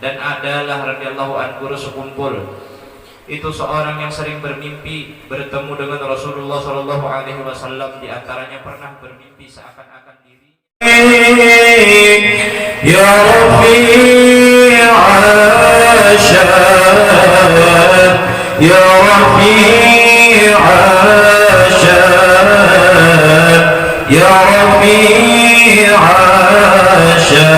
Dan adalah radhiyallahu anhu sekumpul itu seorang yang sering bermimpi bertemu dengan Rasulullah sallallahu alaihi wasallam, di antaranya pernah bermimpi seakan-akan diri ya Rabbi Asha ya Rabbi Asha ya Rabbi Asha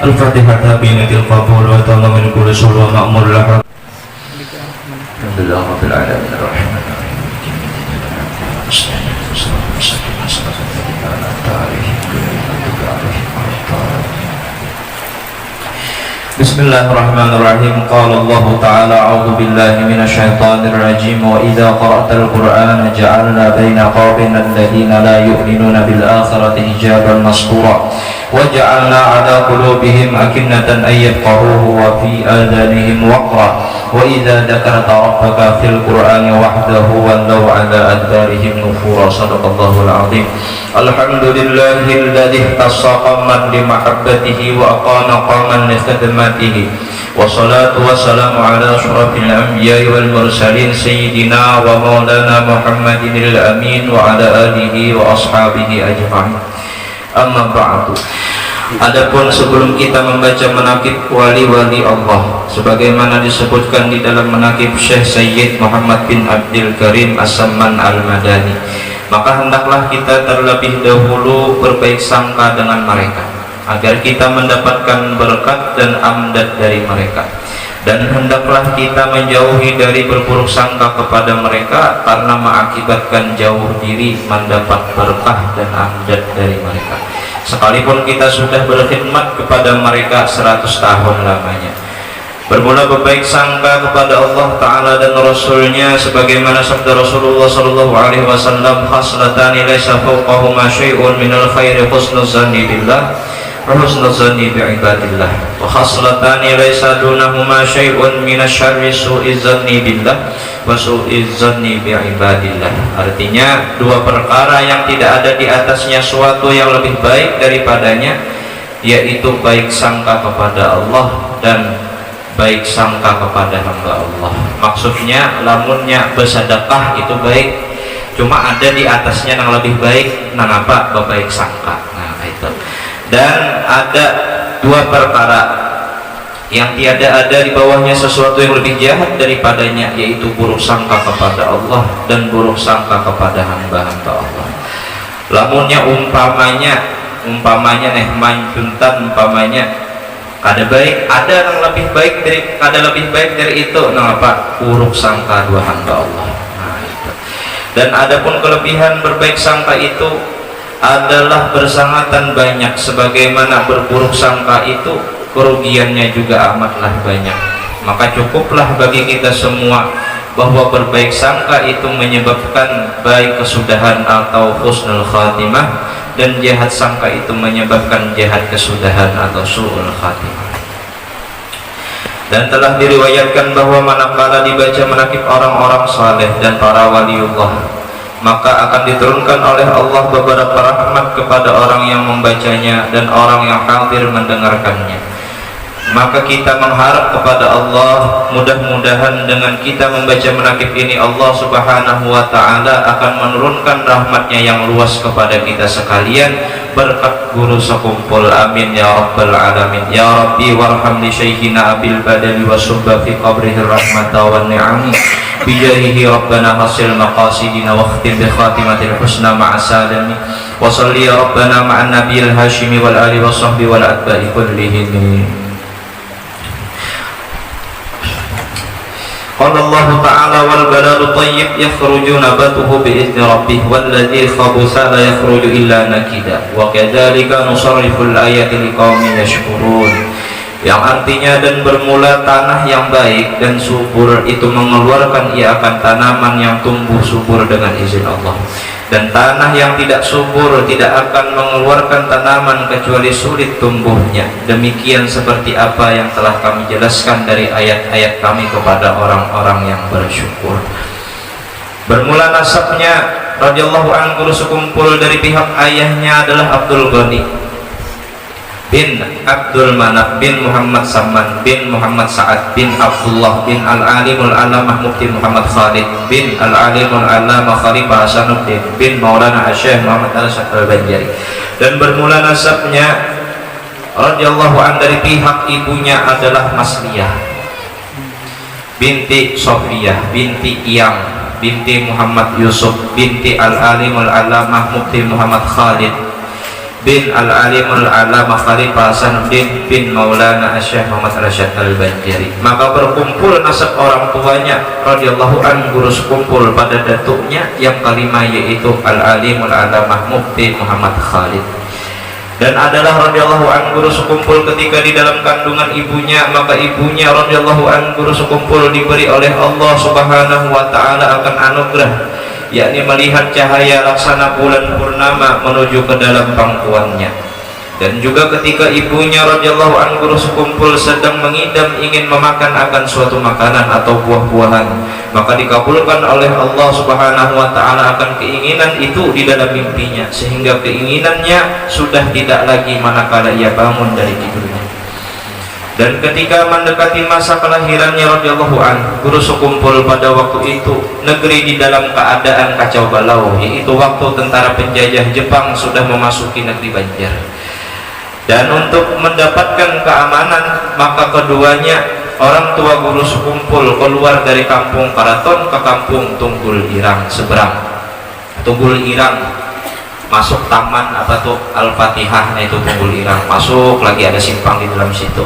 Al-Fatihah binatil qabul wa ta'ala min kulli syurri wa ma'mur laha. Alhamdulillah rabbil alamin arrahmanir rahim. Bismillahirrahmanirrahim. Qala Allah Ta'ala a'udzu billahi minasyaitonir rajim wa idza qara'tal Qur'ana ja'alna baina qaumina alladziina la yu'minuna bil akhirati hijaban mastura wa ja'alna 'ala qulubihim akinnatan ay yafqahuhu wa fi adhanihim waqra wa idza dzakarta rabbaka fil Qur'ani wahdahu wallaw 'ala adbarihim nufura. Shadaqallahul 'azim. Alhamdulillahilladzi ihtassaqa man li mahabbatihi wa aqana qaman li khidmatihi wassalatu wassalamu ala asyrafil anbiya'i wal mursalin sayyidina wa maulana Muhammadinil amin wa ala alihi wa ashabihi ajma'in. Amma ba'du. Adapun sebelum kita membaca manaqib wali-wali Allah sebagaimana disebutkan di dalam manaqib Syekh Sayyid Muhammad bin Abdul Karim As-Samman Al-Madani, maka hendaklah kita terlebih dahulu berbaik sangka dengan mereka agar kita mendapatkan berkat dan amdad dari mereka, dan hendaklah kita menjauhi dari berburuk sangka kepada mereka karena mengakibatkan jauh diri mendapat berkah dan amdad dari mereka, sekalipun kita sudah berkhidmat kepada mereka 100 tahun lamanya. Bermula berbaik sangka kepada Allah Ta'ala dan Rasulnya sebagaimana sabda Rasulullah Sallallahu Alaihi Wasallam, khaslatani laysa fawqahuma syai'un minal khairi husnul zanni billah وحسن الظن بعباد الله وخصلتان ليس دونهما شيء من الشر سوء الظن بالله وسوء الظن بعباد الله. Artinya dua perkara yang tidak ada di atasnya suatu yang lebih baik daripadanya, yaitu baik sangka kepada Allah dan baik sangka kepada hamba Allah. Maksudnya lamunnya bersedekah itu baik, cuma ada di atasnya yang lebih baik, nang apa? Baik sangka. Nah itu. Dan ada dua perkara yang tiada ada di bawahnya sesuatu yang lebih jahat daripadanya, yaitu buruk sangka kepada Allah dan buruk sangka kepada hamba-hamba Allah. Lamunnya umpamanya nih manjuntan umpamanya ada baik, ada yang lebih baik dari itu, nah apa? Buruk sangka dua hamba Allah. Nah, itu. Dan adapun kelebihan berbaik sangka itu adalah bersangatan banyak, sebagaimana berburuk sangka itu kerugiannya juga amatlah banyak. Maka cukuplah bagi kita semua bahwa berbaik sangka itu menyebabkan baik kesudahan atau husnul khatimah, dan jahat sangka itu menyebabkan jahat kesudahan atau su'ul khatimah. Dan telah diriwayatkan bahwa manakala dibaca menakib orang-orang saleh dan para waliullah, maka akan diturunkan oleh Allah beberapa rahmat kepada orang yang membacanya dan orang yang hadir mendengarkannya. Maka kita mengharap kepada Allah, mudah-mudahan dengan kita membaca menakib ini Allah subhanahu wa ta'ala akan menurunkan rahmatnya yang luas kepada kita sekalian berkat guru sekumpul. Amin ya rabbal alamin. Ya Rabbi warham li syekhina abil badali wa subba fi qabrihi rahmata wa ni'am bijahihi rabbana hasil maqasidina wa khtim bi khatimatil husna ma'asalami wa salli ya rabbana ma'an nabiyil hashimi wal ali wa sahbi wal atba'i kullihim. Qala Allah Ta'ala wal baladu tayyib yakhruju nabatuhu bi'izni rabbih walladzi khabutha la yakhruju illa nakida wa kadzalika nusarriful ayati liqaumin yashkurun. Yang artinya, dan bermula tanah yang baik dan subur itu mengeluarkan ia akan tanaman yang tumbuh subur dengan izin Allah, dan tanah yang tidak subur tidak akan mengeluarkan tanaman kecuali sulit tumbuhnya. Demikian seperti apa yang telah kami jelaskan dari ayat-ayat kami kepada orang-orang yang bersyukur. Bermula nasabnya radhiyallahu anhu sekumpul dari pihak ayahnya adalah Abdul Ghani bin Abdul Manaf bin Muhammad Saman bin Muhammad Sa'ad bin Abdullah bin Al-Alimul Alamah Mufti Muhammad Khalid bin Al-Alimul Alamah Khalifah Hasanuddin bin Maulana Syekh Muhammad Al-Syekh Al-Banjari. Dan bermula nasabnya radhiyallahu an dari pihak ibunya adalah Masliyah binti Sofiyah binti Iyang binti Muhammad Yusuf binti Al-Alimul Alamah Mufti Muhammad Khalid bin Al-Alimul Alamah Khalifah Hasanuddin bin Maulana Syekh Muhammad Al-Syekh Al-Banjari. Maka berkumpul nasab orang tuanya radhiyallahu anhu sekumpul pada datuknya yang kelima, yaitu Al-Alimul Alamah Mufti Muhammad Khalid. Dan adalah radhiyallahu anhu sekumpul ketika di dalam kandungan ibunya, maka ibunya radhiyallahu anhu sekumpul diberi oleh Allah subhanahu wa ta'ala akan anugerah, yakni melihat cahaya laksana bulan purnama menuju ke dalam pangkuannya. Dan juga ketika ibunya radhiyallahu anhu sekumpul sedang mengidam ingin memakan akan suatu makanan atau buah-buahan, maka dikabulkan oleh Allah subhanahu wa ta'ala akan keinginan itu di dalam mimpinya, sehingga keinginannya sudah tidak lagi manakala ia bangun dari tidurnya. Dan ketika mendekati masa kelahirannya radhiyallahu anhu, guru sekumpul pada waktu itu negeri di dalam keadaan kacau balau, yaitu waktu tentara penjajah Jepang sudah memasuki negeri Banjar. Dan untuk mendapatkan keamanan, maka keduanya orang tua guru sekumpul keluar dari kampung Karaton ke kampung Tunggul Irang seberang. Tunggul Irang masuk taman apa tuh Al-Fatihah, nah itu Tunggul Irang, masuk lagi ada simpang di dalam situ.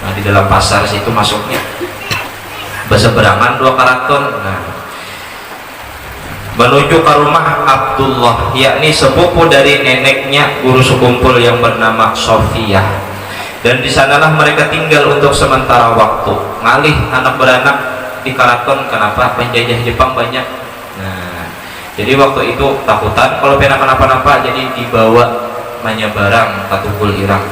Nah, di dalam pasar situ masuknya berseberangan dua karaton. Nah, menuju ke rumah Abdullah, yakni sepupu dari neneknya guru sekumpul yang bernama Sofiyah. Dan di sanalah mereka tinggal untuk sementara waktu, ngalih anak beranak di karaton. Kenapa? Penjajah Jepang banyak. Nah, jadi waktu itu takutan kalau pena kenapa-napa, jadi dibawa banyak barang ke Tunggul Irang.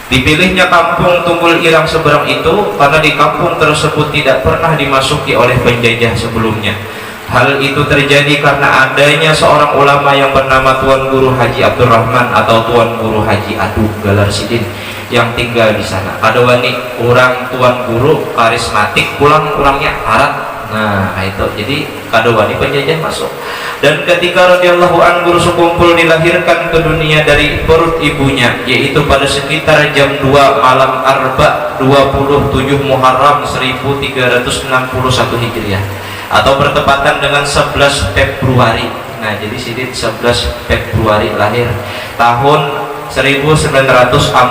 Dipilihnya kampung Tunggul Irang Seberang itu karena di kampung tersebut tidak pernah dimasuki oleh penjajah sebelumnya. Hal itu terjadi karena adanya seorang ulama yang bernama Tuan Guru Haji Abdurrahman atau Tuan Guru Haji Adu Galar Sidin yang tinggal di sana. Ada wani orang Tuan Guru karismatik, pulang-pulangnya harat. Nah itu jadi kadawani penjajah masuk. Dan ketika radhiyallahu anhu Guru Sekumpul dilahirkan ke dunia dari perut ibunya, yaitu pada sekitar jam 2 malam Arba 27 Muharram 1361 Hijriah atau bertepatan dengan 11 Februari. Nah jadi Sidin 11 Februari lahir tahun 1942,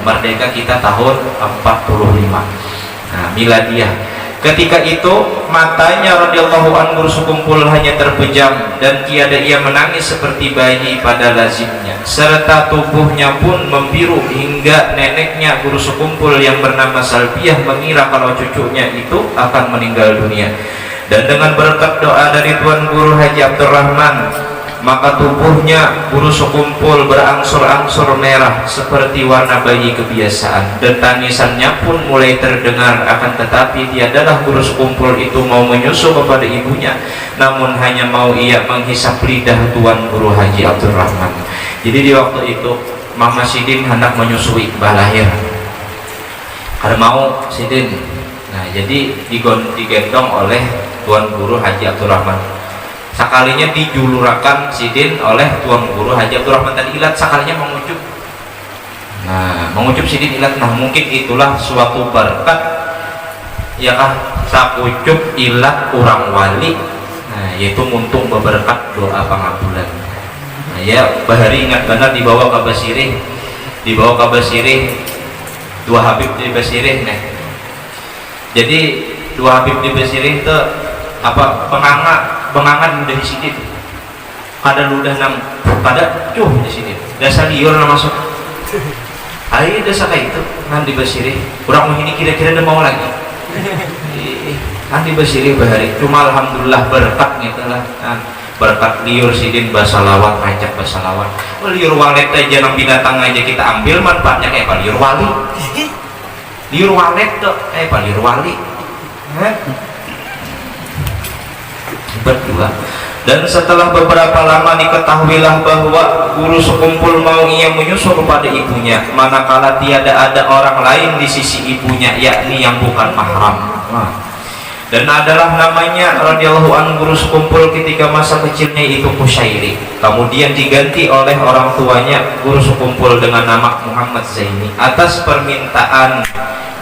merdeka kita tahun 45. Nah miladiah. Ketika itu matanya radhiyallahu anhu Sekumpul hanya terpejam dan tiada ia menangis seperti bayi pada lazimnya, serta tubuhnya pun membiru hingga neneknya Guru Sekumpul yang bernama Salbiah mengira kalau cucunya itu akan meninggal dunia. Dan dengan berkat doa dari Tuan Guru Haji Abdurrahman, maka tubuhnya Guru Sekumpul berangsur-angsur merah seperti warna bayi kebiasaan, dan tangisannya pun mulai terdengar. Akan tetapi tiadalah Guru Sekumpul itu mau menyusu kepada ibunya, namun hanya mau ia menghisap lidah Tuan Guru Haji Abdurrahman. Jadi di waktu itu Mama Sidin hendak menyusui Mbah lahir, ada mau Sidin. Nah jadi digendong oleh Tuan Guru Haji Abdurrahman. Sakalinya dijulurakan Sidin oleh Tuan Guru Haji Abdurrahman tadi ilat, sakalinya mengucup. Nah mengucup Sidin ilat. Nah mungkin itulah suatu berkat ya kah sakucup ilat orang wali. Nah yaitu muntung berberkat doa pangabulan. Nah ya bahari ingat benar dibawa ke Basirih, dua Habib di Basirih. Nah jadi dua Habib di Basirih itu apa pengangan udah di sini, kada ludah nang kada di sini dasar liur na masuk ayo dasar kayak itu nanti Basirih kurang ini kira-kira udah mau lagi nanti Basirih bahari. Cuma alhamdulillah berkat gitu lah, berkat liur Sidin basalawat, ngajak basalawat. Liur walet aja nang binatang aja kita ambil manfaatnya kayak apa liur wali, liur walet tuh kayak apa liur wali berdua. Dan setelah beberapa lama diketahuilah bahwa Guru Sekumpul mau ia menyusul kepada ibunya, manakala tiada ada orang lain di sisi ibunya, yakni yang bukan mahram. Dan adalah namanya radhiyallahu anhu Guru Sekumpul ketika masa kecilnya itu Kusyairi. Kemudian diganti oleh orang tuanya Guru Sekumpul dengan nama Muhammad Zaini atas permintaan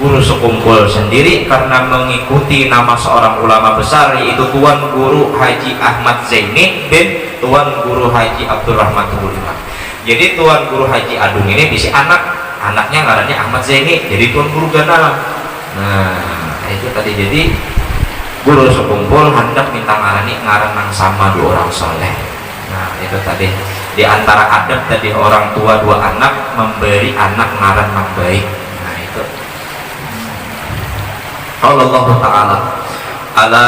Guru Sekumpul sendiri karena mengikuti nama seorang ulama besar, yaitu Tuan Guru Haji Ahmad Zaini bin Tuan Guru Haji Abdurrahman Tunggul Irang. Jadi Tuan Guru Haji Adung ini bisa anaknya ngarannya Ahmad Zaini, jadi Tuan Guru Gana. Nah itu tadi, jadi Guru Sekumpul hendak minta ngaran nang sama dua orang soleh. Nah itu tadi di antara adab tadi orang tua dua anak memberi anak ngaran nang baik. Nah itu Allah Ta'ala, ala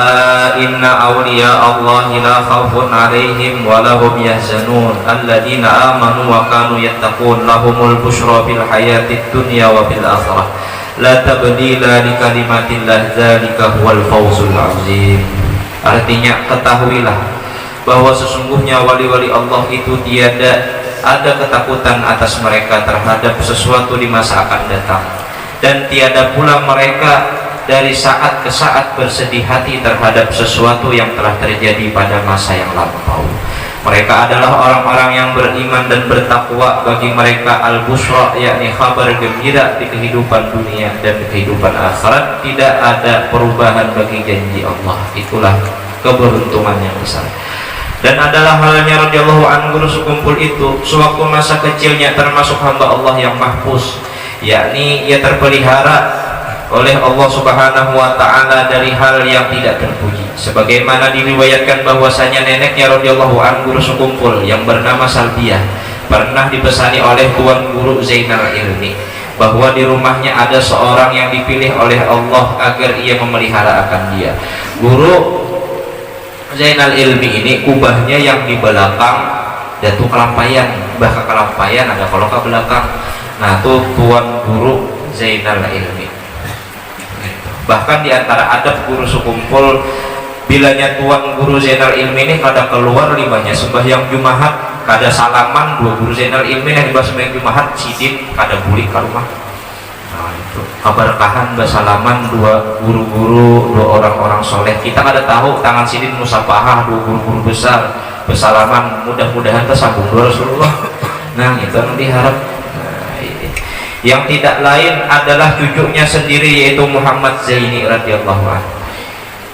inna awliya Allahi la khawfun alaihim wa lahum yahzanun alladina amanu wa kanu yattaqun lahumul bushra fil hayatid dunya wa fil akhirah la tabdila li kalimatillah dzalika huwal fawzul azim. Artinya ketahuilah bahwa sesungguhnya wali-wali Allah itu tiada ada ketakutan atas mereka terhadap sesuatu di masa akan datang, dan tiada pula mereka dari saat ke saat bersedih hati terhadap sesuatu yang telah terjadi pada masa yang lampau. Mereka adalah orang-orang yang beriman dan bertakwa. Bagi mereka al-busra, yakni kabar gembira di kehidupan dunia dan kehidupan akhirat. Tidak ada perubahan bagi janji Allah. Itulah keberuntungan yang besar. Dan adalah halnya radhiyallahu anhu Guru Sekumpul itu sewaktu masa kecilnya termasuk hamba Allah yang mahfuz, yakni ia terpelihara oleh Allah Subhanahu wa Ta'ala dari hal yang tidak terpuji, sebagaimana diriwayatkan bahwasanya neneknya radhiyallahu anhu Guru Sekumpul yang bernama Salbiah pernah dipesani oleh Tuan Guru Zainal Ilmi bahwa di rumahnya ada seorang yang dipilih oleh Allah agar ia memelihara akan dia. Guru Zainal Ilmi ini kubahnya yang di belakang jatuh kelampayan, bah ke kelampayan ada kalau ke belakang. Nah itu tuan guru Zainal Ilmi. Bahkan di antara adab guru sekumpul, bilanya tuan guru Zainal Ilmi ini kada keluar limanya sembahyang Jumahat, kada salaman dua guru Zainal Ilmi yang dibahas sembahyang Jumahat sidin kada buli ke rumah. Nah itu keberkahan bersalaman dua guru-guru, dua orang-orang soleh. Kita kada tahu tangan sidin musafahah dua guru-guru besar bersalaman, mudah-mudahan tersambung dua Rasulullah. Nah itu yang diharap. Yang tidak lain adalah cucunya sendiri, yaitu Muhammad Zaini radhiyallahu anhu.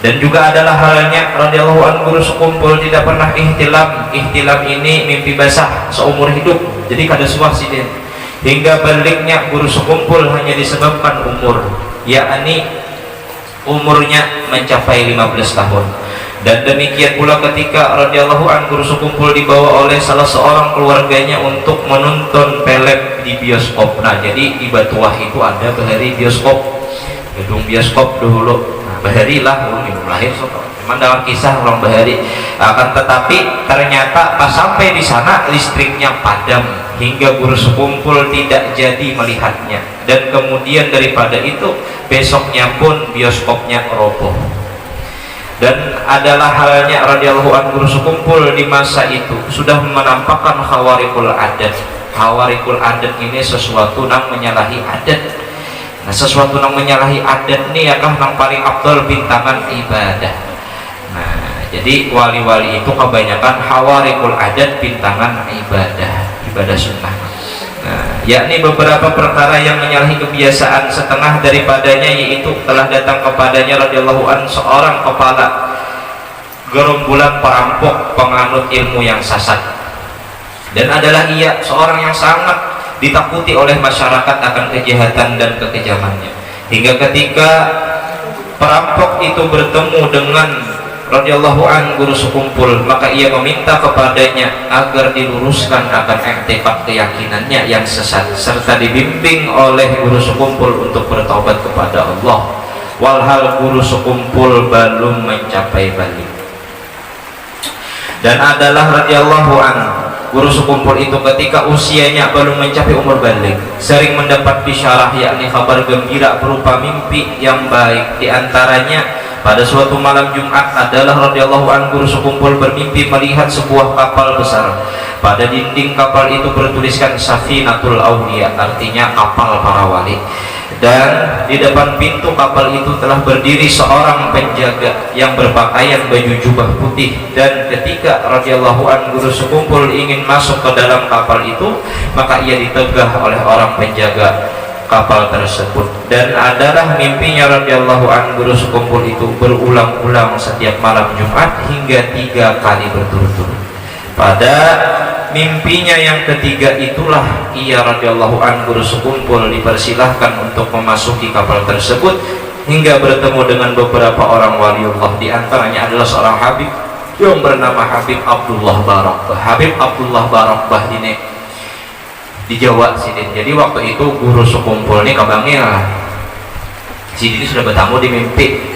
Dan juga adalah halnya radhiyallahu anhu guru sekumpul tidak pernah ihtilam. Ihtilam ini mimpi basah seumur hidup, jadi kada suah sidin. Hingga baliknya guru sekumpul hanya disebabkan umur, yakni umurnya mencapai 15 tahun. Dan demikian pula ketika radhiyallahu anhu guru sekumpul dibawa oleh salah seorang keluarganya untuk menonton film di bioskop. Nah jadi di Batuah itu ada bahari bioskop, gedung bioskop dulu. Nah bahari lah belum lahir soto. Cuman dalam kisah orang bahari. Akan tetapi ternyata pas sampai di sana listriknya padam hingga guru sekumpul tidak jadi melihatnya. Dan kemudian daripada itu besoknya pun bioskopnya roboh. Dan adalah halnya radhiyallahu anhu guru sekumpul di masa itu sudah menampakkan khawarikul adat. Khawarikul adat ini sesuatu yang menyalahi adat. Nah sesuatu yang menyalahi adat ini yakah yang paling afdal bintangan ibadah. Nah jadi wali-wali itu kebanyakan khawarikul adat bintangan ibadah sunnah. Nah, yakni beberapa perkara yang menyalahi kebiasaan, setengah daripadanya yaitu telah datang kepadanya radhiyallahu anhu seorang kepala gerombolan perampok penganut ilmu yang sesat, dan adalah ia seorang yang sangat ditakuti oleh masyarakat akan kejahatan dan kekejamannya. Hingga ketika perampok itu bertemu dengan radhiyallahu anhu guru sekumpul, maka ia meminta kepadanya agar diluruskan akan iktikad keyakinannya yang sesat, serta dibimbing oleh guru sekumpul untuk bertobat kepada Allah. Walhal guru sekumpul belum mencapai balik. Dan adalah radhiyallahu anhu guru sekumpul itu ketika usianya belum mencapai umur balik, sering mendapat bisyarah, yakni kabar gembira berupa mimpi yang baik. Di antaranya pada suatu malam Jumat adalah radhiyallahu anhu guru sekumpul bermimpi melihat sebuah kapal besar. Pada dinding kapal itu bertuliskan Safinatul Auliya, artinya kapal para wali. Dan di depan pintu kapal itu telah berdiri seorang penjaga yang berpakaian baju jubah putih. Dan ketika radhiyallahu anhu guru sekumpul ingin masuk ke dalam kapal itu, maka ia ditegah oleh orang penjaga kapal tersebut. Dan adalah mimpinya radhiyallahu anhu guru sekumpul itu berulang-ulang setiap malam Jumat hingga 3 kali berturut-turut. Pada mimpinya yang ketiga itulah ia radhiyallahu anhu guru sekumpul dipersilahkan untuk memasuki kapal tersebut hingga bertemu dengan beberapa orang waliullah. Di antaranya adalah seorang habib yang bernama Habib Abdullah Barakbah. Habib Abdullah Barakbah ini di Jawa sidin. Jadi waktu itu guru sekumpul ini kabangil sidin sudah bertamu di mimpi,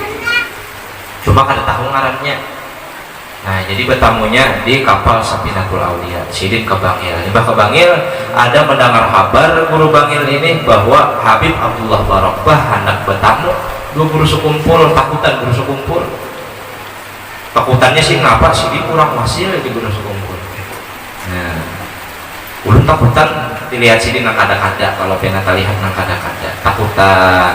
cuma kada tahu ngarannya. Nah jadi bertamunya di kapal Safinatul Auliya. Sidin kabangil, Mbah kabangil ada mendengar kabar guru bangil ini bahwa Habib Abdullah Barakbah hendak bertamu. Dua guru sekumpul takutan, guru sekumpul takutannya sih ngapa sidin kurang hasil di guru sekumpul. Nah ulun takutan dilihat sini nang kada-kada, kalau pengen lihat nang kada-kada takutan.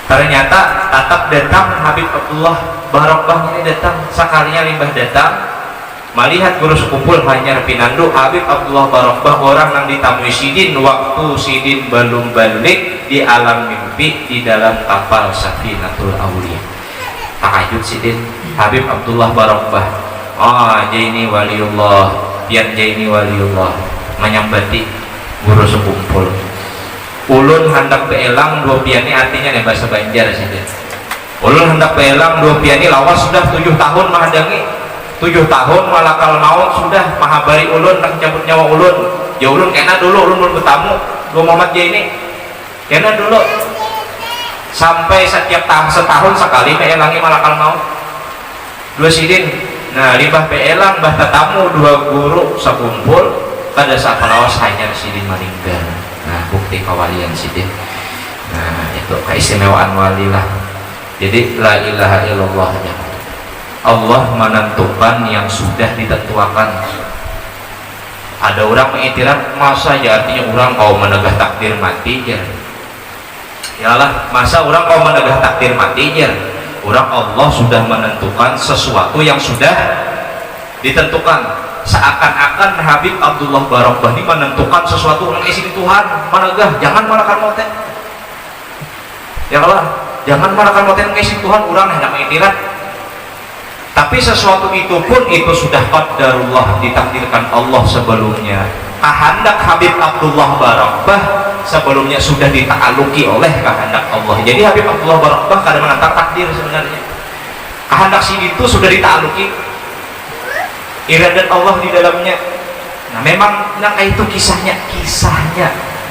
Ternyata tatap datang Habib Abdullah Barakbah ini datang. Sekalinya limbah datang melihat guru sekumpul hanya pinandu Habib Abdullah Barakbah orang yang ditamui sidin waktu sidin belum balik di alam mimpi di dalam kapal Safinatul Auliya. Takajud sidin, Habib Abdullah Barakbah, ini waliullah, pian ini waliullah, menyambati guru sekumpul. Ulun hendak beelang dua piani, artinya nih bahasa Banjar sih. Ulun hendak beelang dua piani lawas sudah 7 tahun menghadangi, 7 tahun malakal maut sudah mahabari ulun nak cabut nyawa ulun. Ya ulun kena dulu, ulun belum bertamu dua Muhammad ini kena dulu sampai setiap setahun sekali beelangi malakal maut dua sidin. Nah limbah beelang bah tetamu dua guru sekumpul pada saat lawas hanya sidin meninggal. Nah, bukti kawalian sidin. Nah, itu keistimewaan wali lah. Jadi la ilaha illallah, Allah menentukan yang sudah ditentukan. Ada orang mengiktiraf, masa ya artinya orang kau menegah takdir mati ya. Yalah, masa orang kau menegah takdir mati ya. Orang Allah sudah menentukan sesuatu yang sudah ditentukan. Seakan-akan Habib Abdullah Barokah ini menentukan sesuatu orang isi Tuhan menegah, jangan malahkan moten. Ya Allah, jangan malahkan moten isi Tuhan orang hendak mengiktiraf. Tapi sesuatu itu pun itu sudah qadarullah, ditakdirkan Allah sebelumnya. Kehendak Habib Abdullah Barokah sebelumnya sudah dita'aluki oleh kehendak Allah. Jadi Habib Abdullah Barokah kadang menantang takdir sebenarnya. Kehendak sini itu sudah dita'aluki iradat Allah di dalamnya. Nah memang itu kisahnya.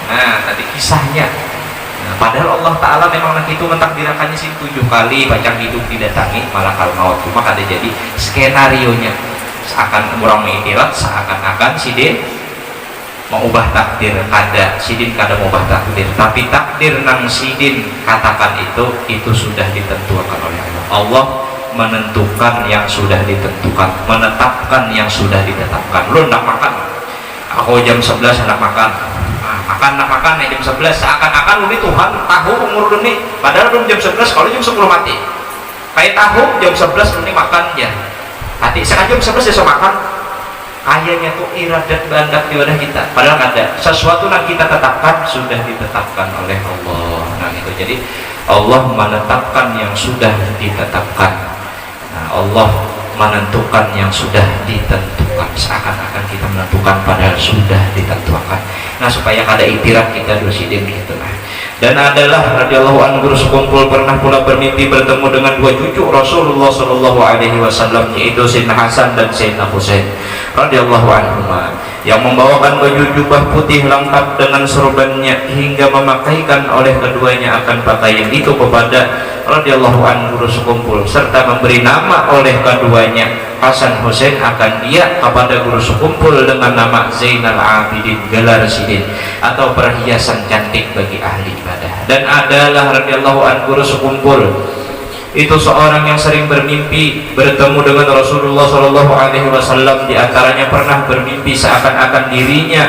Nah tadi kisahnya. Nah, padahal Allah Ta'ala memang itu mentakdirakannya sih 7 kali pacang hidup didatangi malakal maut. Cuma kada jadi skenario nya seakan orang mengiktiraf seakan-akan sidin mau ubah takdir. Sidin kada mau ubah takdir, tapi takdir nang sidin katakan itu sudah ditentukan oleh Allah. Allah menentukan yang sudah ditentukan, menetapkan yang sudah ditetapkan. Lu nak makan, aku jam 11 hendak makan. Nak makan jam 11, seakan-akan ini Tuhan tahu umur ini, padahal belum jam 11, kalau jam 10 mati kayak tahu jam 11 ini makan ya hati sekarang jam 11 ya so makan. Kayaknya tuh iradat bandak di wadah kita, padahal ada sesuatu yang kita tetapkan sudah ditetapkan oleh Allah. Nah itu jadi Allah menetapkan yang sudah ditetapkan. Nah Allah menentukan yang sudah ditentukan, seakan-akan kita menentukan padahal sudah ditentukan. Nah supaya kada iktiraf kita dosidin gitu lah. Dan adalah radhiyallahu anhu sekumpul pernah pula bermimpi bertemu dengan 2 cucu Rasulullah sallallahu alaihi wasallam, yaitu Sayyidina Hasan dan Sayyidina Husain radhiyallahu anhuma, yang membawakan baju jubah putih lengkap dengan sorbannya hingga memakaikan oleh keduanya akan pakaian itu kepada radhiyallahu anhu sekumpul, serta memberi nama oleh keduanya Hasan Husain akan dia kepada guru sekumpul dengan nama Zainal Abidin, gelar sidin atau perhiasan cantik bagi ahli ibadah. Dan adalah radhiyallahu anhu sekumpul itu seorang yang sering bermimpi bertemu dengan Rasulullah Shallallahu Alaihi Wasallam. Di antaranya pernah bermimpi seakan-akan dirinya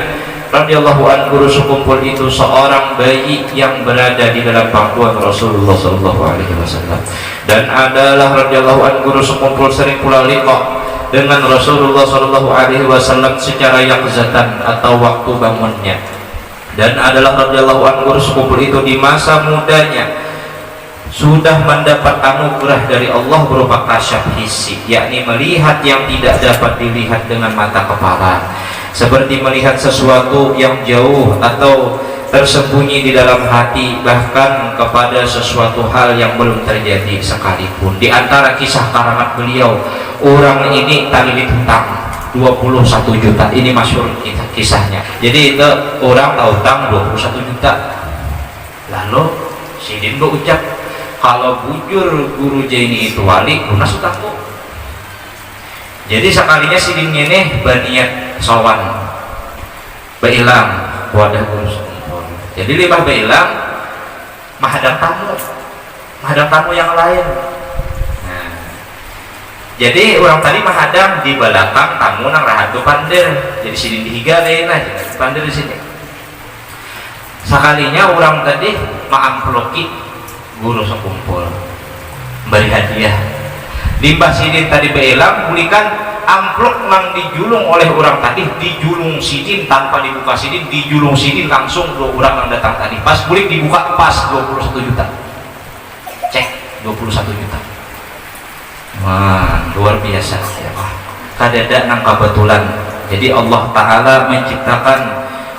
radhiyallahu anhu sekumpul itu seorang bayi yang berada di dalam pangkuan Rasulullah Shallallahu Alaihi Wasallam. Dan adalah radhiyallahu anhu sekumpul sering pula liqa dengan Rasulullah Shallallahu Alaihi Wasallam secara yaqzatan atau waktu bangunnya. Dan adalah radhiyallahu anhu sekumpul itu di masa mudanya sudah mendapat anugerah dari Allah berupa kasyaf hissi, yakni melihat yang tidak dapat dilihat dengan mata kepala, seperti melihat sesuatu yang jauh atau tersembunyi di dalam hati, bahkan kepada sesuatu hal yang belum terjadi sekalipun. Di antara kisah karamat beliau, orang ini talilit hutang 21 juta, ini masyhur kisahnya. Jadi itu orang tahu hutang 21 juta, lalu sidin berucap, kalau bujur guru Jaini itu wali, lunas utangku. Jadi sekalinya sidin ini berniat sowan bailang wadah guru sekumpul. Jadi lima bailang menghadap tamu yang lain. Nah, jadi orang tadi menghadap di belakang tamu nang rahatu pandir. Jadi sidin dihiga lain aja pandir di sini. Sekalinya orang tadi mengamploki guru sekumpul beri hadiah. Limbah sidin tadi bailang bulikan amplop nang dijulung oleh orang tadi, dijulung sidin tanpa dibuka sidin, dijulung sidin langsung dua orang yang datang tadi. Pas bulik dibuka pas 21 juta. Cek 21 juta. Wah, luar biasa ya Pak. Kadada nang kebetulan. Jadi Allah Ta'ala menciptakan,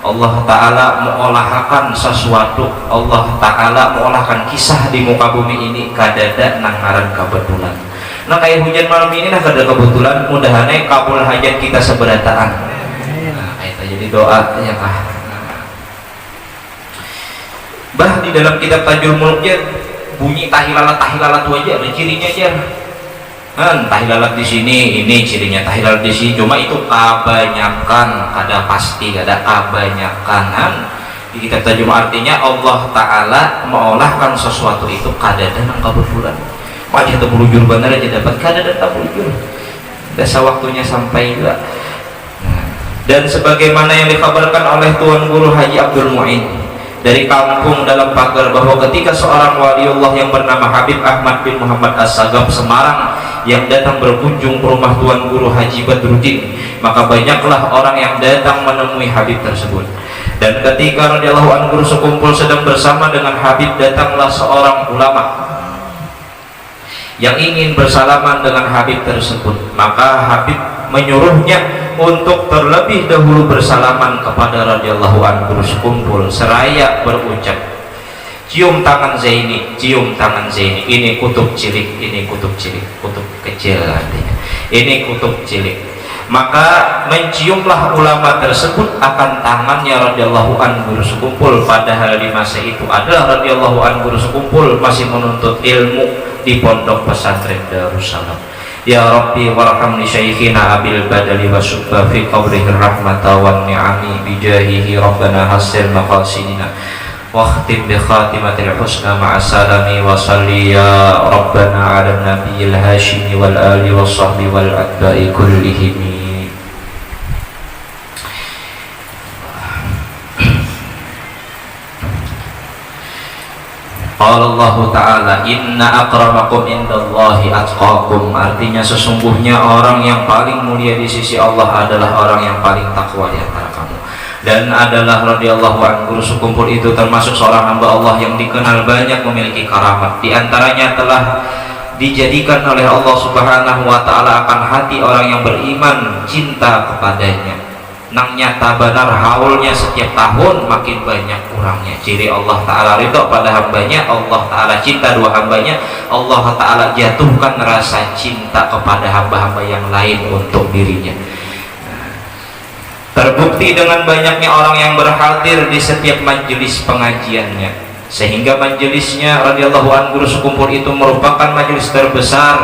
Allah Ta'ala mengolahkan sesuatu, Allah Ta'ala mengolahkan kisah di muka bumi ini kadada nang ngaran kebetulan. Nah kayak hujan malam ini nah kada kebetulan, mudahannya kabul hajat kita seberataan. Nah itu jadi doa ya kah. Bah di dalam kitab Tajul Muluknya bunyi tahilalat tu aja, ada cirinya aja. Tahilalat di sini ini cirinya, tahilalat di sini, cuma itu kebanyakan, kada pasti, kada kebanyakan. di kitab terjemah artinya Allah Ta'ala mengolahkan sesuatu itu kadadan ang kabetulan wajah terbulujur benar aja dapat kadadan terbulujur dasa waktunya sampai juga. Dan sebagaimana yang dikabarkan oleh Tuan Guru Haji Abdul Mu'in dari kampung dalam pagar bahwa ketika seorang waliullah yang bernama Habib Ahmad bin Muhammad As-Sagaf Semarang yang datang berkunjung ke rumah Tuan Guru Haji Badruddin, maka banyaklah orang yang datang menemui Habib tersebut. Dan ketika radhiyallahu anhu sekumpul sedang bersama dengan Habib, datanglah seorang ulama yang ingin bersalaman dengan Habib tersebut. Maka Habib menyuruhnya untuk terlebih dahulu bersalaman kepada radhiyallahu anhu sekumpul seraya berucap, cium tangan Zaini, cium tangan Zaini, ini kutub cilik, ini kutub cilik, kutub kecil artinya, ini kutub cilik. Maka menciumlah ulama tersebut akan tangannya radhiyallahu anhu sekumpul, padahal di masa itu adalah radhiyallahu anhu sekumpul masih menuntut ilmu di pondok pesantren Darussalam. Ya Rabbi warham li syaikhina abil badali wa subba fi qabrihi rahmata wan ni'ami bijahihi rabbana hasil maqasidina waqtim bi khatimatil husna ma'asalami wa salli ya rabbana ala nabiyil hashimi wal ali wa sahbi wal atba'i kullihim. Allah Ta'ala inna akramakum indallahi atqakum, artinya sesungguhnya orang yang paling mulia di sisi Allah adalah orang yang paling takwa di antara kamu. Dan adalah radhiyallahu anhu sekumpul itu termasuk seorang hamba Allah yang dikenal banyak memiliki karamat, di antaranya telah dijadikan oleh Allah Subhanahu wa Ta'ala akan hati orang yang beriman cinta kepadanya. Nang nyata benar haulnya setiap tahun makin banyak kurangnya. Ciri Allah Ta'ala ridho pada hambanya, Allah Ta'ala cinta dua hambanya, Allah Ta'ala jatuhkan rasa cinta kepada hamba-hamba yang lain untuk dirinya. Terbukti dengan banyaknya orang yang berhadir di setiap majelis pengajiannya, sehingga majelisnya radhiyallahu anhu sekumpul itu merupakan majelis terbesar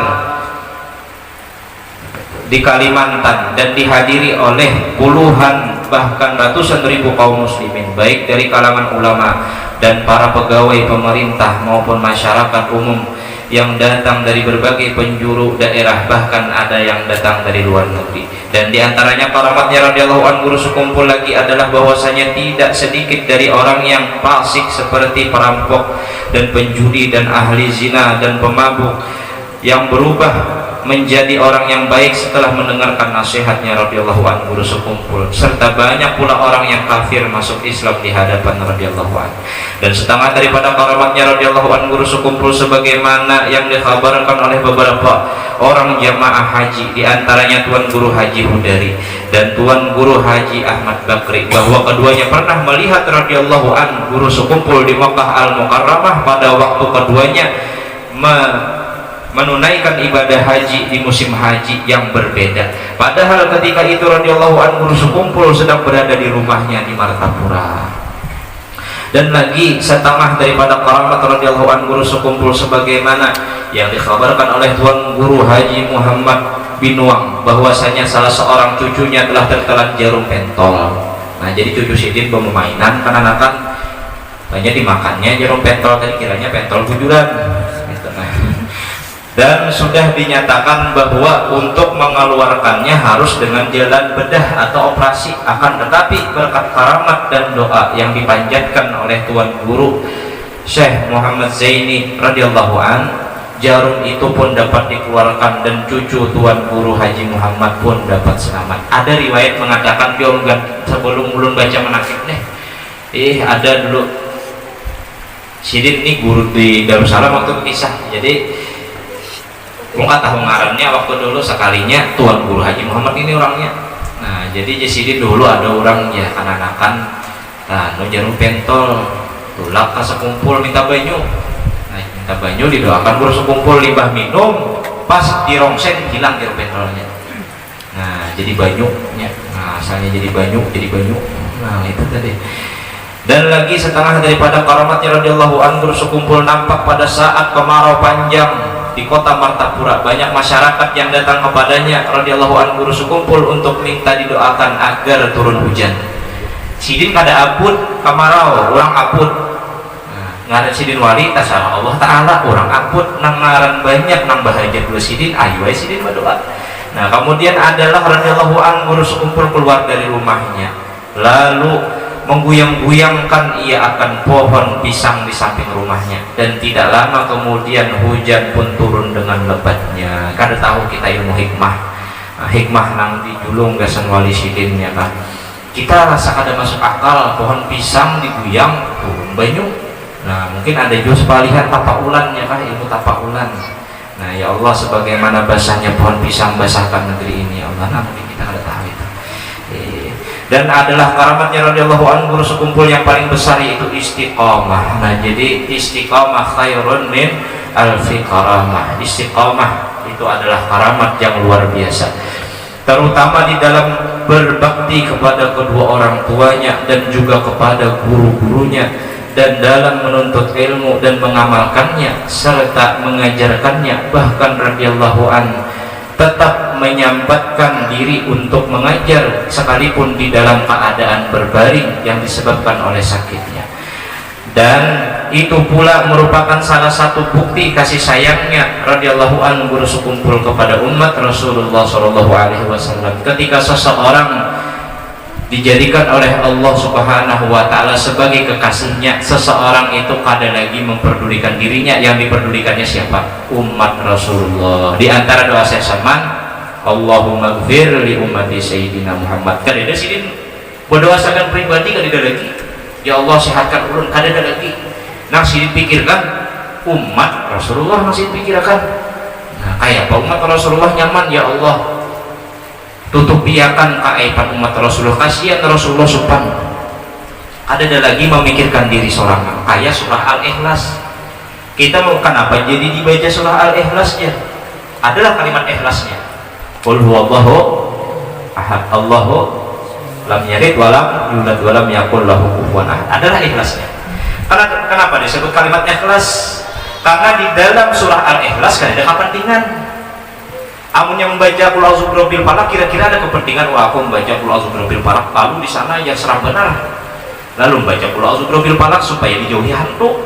di Kalimantan dan dihadiri oleh puluhan bahkan ratusan ribu kaum muslimin, baik dari kalangan ulama dan para pegawai pemerintah maupun masyarakat umum yang datang dari berbagai penjuru daerah, bahkan ada yang datang dari luar negeri. Dan diantaranya karamatnya radhiyallahu anhu sekumpul lagi adalah bahwasanya tidak sedikit dari orang yang fasik seperti perampok dan penjudi dan ahli zina dan pemabuk yang berubah menjadi orang yang baik setelah mendengarkan nasihatnya radhiyallahu anhu sekumpul, serta banyak pula orang yang kafir masuk Islam di hadapan radhiyallahu anhu. Dan setengah daripada karamatnya radhiyallahu anhu sekumpul sebagaimana yang dikabarkan oleh beberapa orang jamaah haji, di antaranya Tuan Guru Haji Hudari dan Tuan Guru Haji Ahmad Bakri, bahwa keduanya pernah melihat radhiyallahu anhu sekumpul di Makkah Al-Mukarramah pada waktu keduanya menunaikan ibadah haji di musim haji yang berbeda. Padahal ketika itu radhiyallahu anhu sekumpul sedang berada di rumahnya di Martapura. Dan lagi setengah daripada karamat radhiyallahu anhu sekumpul sebagaimana yang dikabarkan oleh Tuan Guru Haji Muhammad bin Wang, bahwasanya salah seorang cucunya telah tertelan jarum pentol. Nah, jadi cucu sidin bermainan kanakan banyak dimakannya jarum pentol, tadi kiranya pentol bujuran gitu. Dan sudah dinyatakan bahwa untuk mengeluarkannya harus dengan jalan bedah atau operasi, akan tetapi berkat karamat dan doa yang dipanjatkan oleh Tuan Guru Syekh Muhammad Zaini radhiyallahu an, jarum itu pun dapat dikeluarkan dan cucu Tuan Guru Haji Muhammad pun dapat selamat. Ada riwayat mengatakan sebelum belum baca menakib nih, ada dulu sidin nih guru di Darussalam waktu kisah, jadi nggak tahu ngarannya waktu dulu sekalinya Tuan Guru Haji Muhammad ini orangnya. Nah, jadi jadi dulu ada orang ya kananakan, nah no jarum pentol, tulak ke sekumpul minta banyu. Nah, minta banyu didoakan guru sekumpul limbah minum, pas dirongsen hilang jarum pentolnya. Nah, jadi banyunya. Nah, asalnya jadi banyu, jadi banyu. Nah, itu tadi. Dan lagi setengah daripada karamatnya radhiyallahu anhu sekumpul nampak pada saat kemarau panjang di kota Martapura, banyak masyarakat yang datang kepadanya radhiyallahu anhu sekumpul untuk minta didoakan agar turun hujan. sidin kada aput kamarau orang aput ngaran sidin wali tasara Allah Ta'ala orang aput nang ngaran banyak nang bahagia dua sidin ayo sidin berdoa. Nah kemudian adalah radhiyallahu anhu kumpul keluar dari rumahnya lalu mengguyang-guyangkan ia akan pohon pisang di samping rumahnya dan tidak lama kemudian hujan pun turun dengan lebatnya. Kada tahu kita ilmu hikmah hikmah nang dijulung gasan wali sidinnya kan kita rasa kada masuk akal pohon pisang diguyang turun banyu. Nah mungkin ada juga sepalihan tapak ulannya kah ilmu tapak ulan. Nah ya Allah sebagaimana basahnya pohon pisang basahkan negeri ini ya Allah. Nah mungkin kita kada tahu itu. Dan adalah karamatnya radhiyallahu anhu sekumpul yang paling besar yaitu istiqamah. Nah jadi istiqamah khairun min alfi karamah. Istiqamah itu adalah karamat yang luar biasa, terutama di dalam berbakti kepada kedua orang tuanya dan juga kepada guru-gurunya dan dalam menuntut ilmu dan mengamalkannya serta mengajarkannya. Bahkan radhiyallahu anhu tetap menyempatkan diri untuk mengajar sekalipun di dalam keadaan berbaring yang disebabkan oleh sakitnya. Dan itu pula merupakan salah satu bukti kasih sayangnya radhiyallahu anhu sekumpul kepada umat Rasulullah SAW ketika seseorang dijadikan oleh Allah Subhanahu wa Ta'ala sebagai kekasihnya. Seseorang itu kada lagi memperdulikan dirinya, yang diperdulikannya siapa? Umat Rasulullah. Di antara doa saya saman, Allahumma gfir li ummati Sayyidina Muhammad. Kada ada sidin berdoa sakan pribadi, kada ada lagi ya Allah sehatkan ulun, kada ada lagi. Nah sidin pikirkan umat Rasulullah, masih pikirkan nah kayak apa umat Rasulullah nyaman ya Allah, tutupiakan keaiban umat Rasulullah, kasihan Rasulullah sopan. Ada lagi memikirkan diri seorang kayak surah Al-Ikhlas. Kita mau kenapa jadi dibaca surah Al-Ikhlasnya? Adalah kalimat ikhlasnya. Qul huwallahu ahad, Allahu lam yalid wa lam yulad wa lam yakul lahu kufuwan ahad. Adalah ikhlasnya. Kenapa disebut kalimat ikhlas? Karena di dalam surah Al-Ikhlas kan ada kepentingan. Amun yang membaca Qul a'udzu birabbil falaq kira-kira ada kepentingan, wah aku membaca Qul a'udzu birabbil falaq lalu di sana yang serang benar, lalu membaca Qul a'udzu birabbil falaq supaya dijauhi hantu.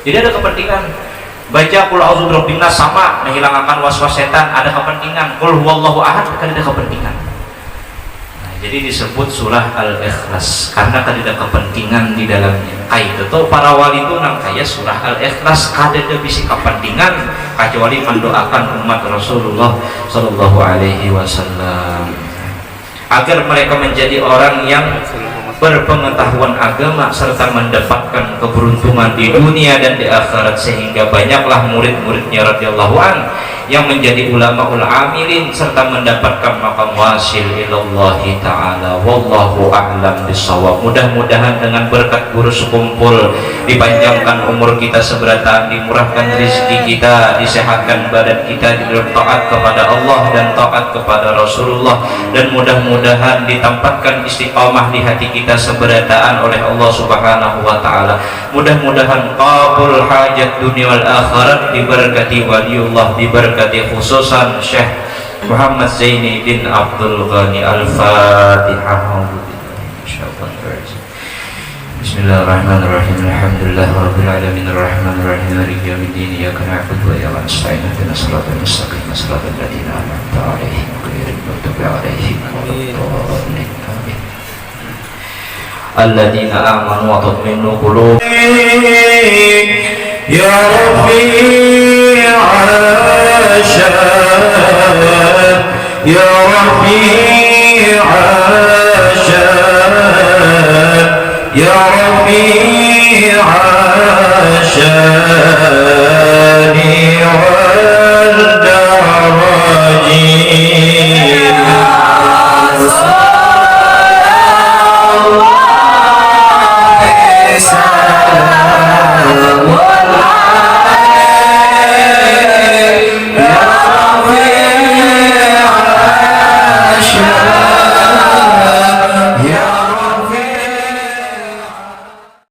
Jadi ada kepentingan. Baca Qul a'udzu birabbin nas sama menghilangkan waswas setan, ada kepentingan. Qul huwallahu ahad kan ada kepentingan. Nah, jadi disebut surah Al-Ikhlas karena kan ada kepentingan di dalamnya. Kayak itu tuh para wali itu nang kayak surah Al-Ikhlas kada ada bisi kepentingan kecuali mendoakan umat Rasulullah Sallallahu Alaihi Wasallam agar mereka menjadi orang yang berpengetahuan agama serta mendapatkan keberuntungan di dunia dan di akhirat, sehingga banyaklah murid-muridnya radhiyallahu an yang menjadi ulamaul amilin serta mendapatkan maqam wasil ilallahi ta'ala. Wallahu a'lam bissawab. Mudah-mudahan dengan berkat guru sekumpul dipanjangkan umur kita seberatan, dimurahkan rezeki kita, disehatkan badan kita, diberi taat kepada Allah dan taat kepada Rasulullah, dan mudah-mudahan ditempatkan istiqamah di hati kita seberataan oleh Allah Subhanahu wa Ta'ala. Mudah-mudahan qabul hajat dunia wal akhirat diberkati waliullah, diberkati khususan Syekh Muhammad Zainuddin Abdul Ghani. Al-Fatihah. Bismillahirrahmanirrahim. Alhamdulillahirabbil alamin arrahmanir rahim maliki yaumiddin iyyaka na'budu wa iyyaka nasta'in ihdinas siratal mustaqim siratal ladzina an'amta 'alaihim ghairil maghdubi 'alaihim waladdallin. Alladzina amanu wa tatma'innu qulubuhum ya Rabbi 'asha ya Rabbi 'asha